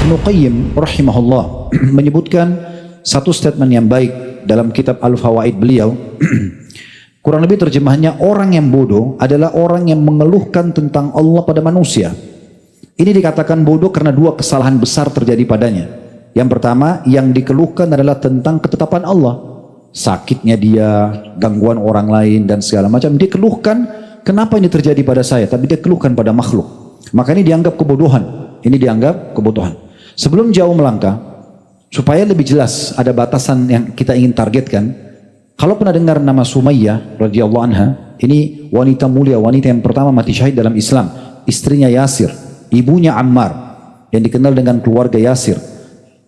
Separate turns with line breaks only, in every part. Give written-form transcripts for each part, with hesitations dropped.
Ibnu Qayyim rahimahullah menyebutkan satu statement yang baik dalam kitab Al-Fawaid beliau. Kurang lebih terjemahannya, orang yang bodoh adalah orang yang mengeluhkan tentang Allah pada manusia. Ini dikatakan bodoh karena dua kesalahan besar terjadi padanya. Yang pertama, yang dikeluhkan adalah tentang ketetapan Allah. Sakitnya dia, gangguan orang lain dan segala macam. Dia keluhkan, kenapa ini terjadi pada saya? Tapi dia keluhkan pada makhluk. Maka ini dianggap kebodohan. Ini dianggap kebodohan. Sebelum jauh melangkah, supaya lebih jelas ada batasan yang kita ingin targetkan. Kalau pernah dengar nama Sumayyah radhiyallahu anha, ini wanita mulia, wanita yang pertama mati syahid dalam Islam. Istrinya Yasir, ibunya Ammar, yang dikenal dengan keluarga Yasir.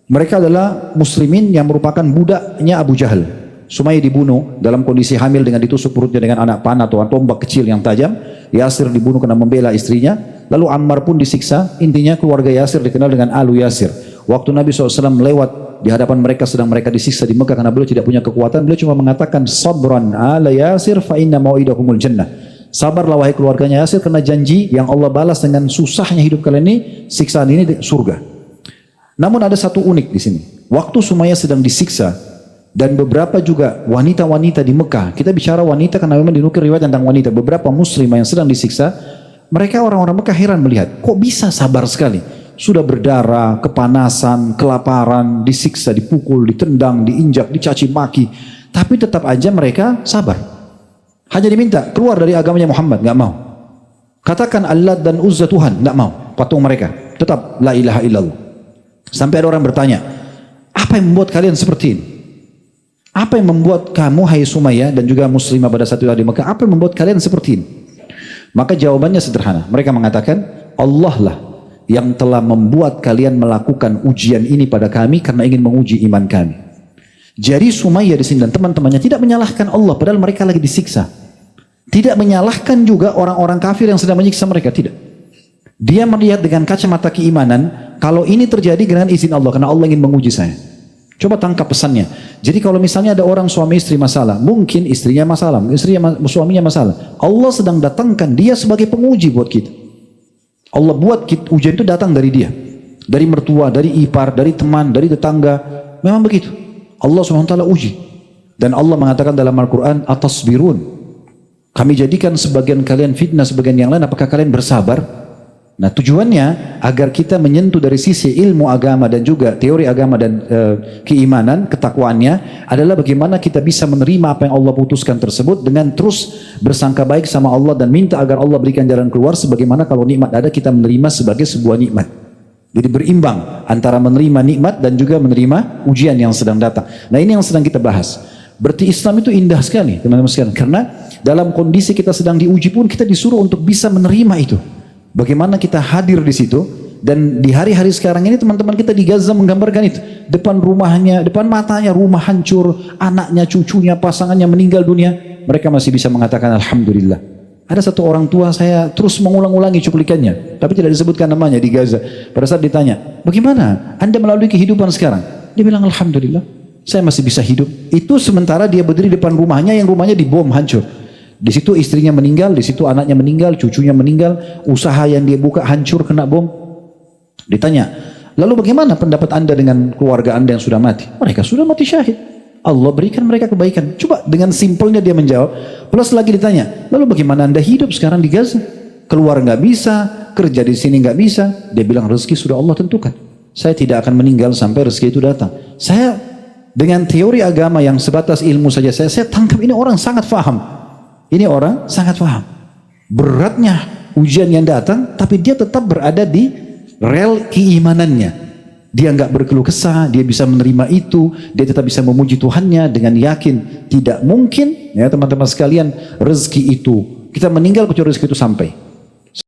Mereka adalah muslimin yang merupakan budaknya Abu Jahal. Sumayyah dibunuh dalam kondisi hamil dengan ditusuk perutnya dengan anak panah atau tombak kecil yang tajam. Yasir dibunuh karena membela istrinya. Lalu Ammar pun disiksa. Intinya keluarga Yasir dikenal dengan Alu Yasir. Waktu Nabi SAW lewat di hadapan mereka sedang mereka disiksa di Mekah karena beliau tidak punya kekuatan, beliau cuma mengatakan sabran ala Yasir fa inna mau'idakumul jannah. Sabarlah wahai keluarganya Yasir, karena janji yang Allah balas dengan susahnya hidup kalian ini, siksaan ini surga. Namun ada satu unik di sini. Waktu Sumayyah sedang disiksa dan beberapa juga wanita-wanita di Mekah, kita bicara wanita karena memang dinukil riwayat tentang wanita, beberapa muslimah yang sedang disiksa, mereka orang-orang Mekah heran melihat, kok bisa sabar sekali? Sudah berdarah, kepanasan, kelaparan, disiksa, dipukul, ditendang, diinjak, dicaci maki. Tapi tetap aja mereka sabar. Hanya diminta keluar dari agamanya Muhammad, nggak mau. Katakan Allah dan Uzza Tuhan, nggak mau. Patung mereka, tetap la ilaha illallah. Sampai ada orang bertanya, apa yang membuat kalian seperti ini? Apa yang membuat kamu, hai Sumayyah, dan juga muslimah pada saat itu di Mekah, apa yang membuat kalian seperti ini? Maka jawabannya sederhana. Mereka mengatakan, Allah lah yang telah membuat kalian melakukan ujian ini pada kami karena ingin menguji iman kami. Jadi Sumayyah di sini dan teman-temannya tidak menyalahkan Allah padahal mereka lagi disiksa. Tidak menyalahkan juga orang-orang kafir yang sedang menyiksa mereka, tidak. Dia melihat dengan kacamata keimanan, kalau ini terjadi dengan izin Allah karena Allah ingin menguji saya. Coba tangkap pesannya. Jadi kalau misalnya ada orang suami istri masalah, mungkin istrinya masalah, suaminya masalah. Allah sedang datangkan dia sebagai penguji buat kita. Allah buat ujian itu datang dari dia, dari mertua, dari ipar, dari teman, dari tetangga. Memang begitu. Allah SWT uji. Dan Allah mengatakan dalam Al-Quran, atasbirun, kami jadikan sebagian kalian fitnah, sebagian yang lain, apakah kalian bersabar? Nah tujuannya agar kita menyentuh dari sisi ilmu agama dan juga teori agama dan keimanan, ketakwaannya adalah bagaimana kita bisa menerima apa yang Allah putuskan tersebut dengan terus bersangka baik sama Allah dan minta agar Allah berikan jalan keluar, sebagaimana kalau nikmat ada kita menerima sebagai sebuah nikmat. Jadi berimbang antara menerima nikmat dan juga menerima ujian yang sedang datang. Nah ini yang sedang kita bahas. Berarti Islam itu indah sekali teman-teman sekalian, karena dalam kondisi kita sedang diuji pun kita disuruh untuk bisa menerima itu. Bagaimana kita hadir di situ, dan di hari-hari sekarang ini teman-teman kita di Gaza menggambarkan itu. Depan rumahnya, depan matanya rumah hancur, anaknya, cucunya, pasangannya meninggal dunia. Mereka masih bisa mengatakan Alhamdulillah. Ada satu orang tua, saya terus mengulang-ulangi cuplikannya, tapi tidak disebutkan namanya di Gaza. Pada saat ditanya, bagaimana Anda melalui kehidupan sekarang? Dia bilang Alhamdulillah, saya masih bisa hidup. Itu sementara dia berdiri depan rumahnya yang rumahnya dibom hancur. Di situ istrinya meninggal, di situ anaknya meninggal, cucunya meninggal, usaha yang dia buka hancur kena bom. Ditanya, lalu bagaimana pendapat Anda dengan keluarga Anda yang sudah mati? Mereka sudah mati syahid. Allah berikan mereka kebaikan. Coba dengan simpelnya dia menjawab. Plus lagi ditanya, lalu bagaimana Anda hidup sekarang di Gaza? Keluar nggak bisa, kerja di sini nggak bisa. Dia bilang rezeki sudah Allah tentukan. Saya tidak akan meninggal sampai rezeki itu datang. Saya dengan teori agama yang sebatas ilmu saja saya tangkap ini orang sangat faham. Ini orang sangat paham. Beratnya ujian yang datang, tapi dia tetap berada di rel keimanannya. Dia nggak berkeluh kesah, dia bisa menerima itu, dia tetap bisa memuji Tuhannya dengan yakin. Tidak mungkin, ya teman-teman sekalian, rezeki itu, kita meninggal kecuali rezeki itu sampai.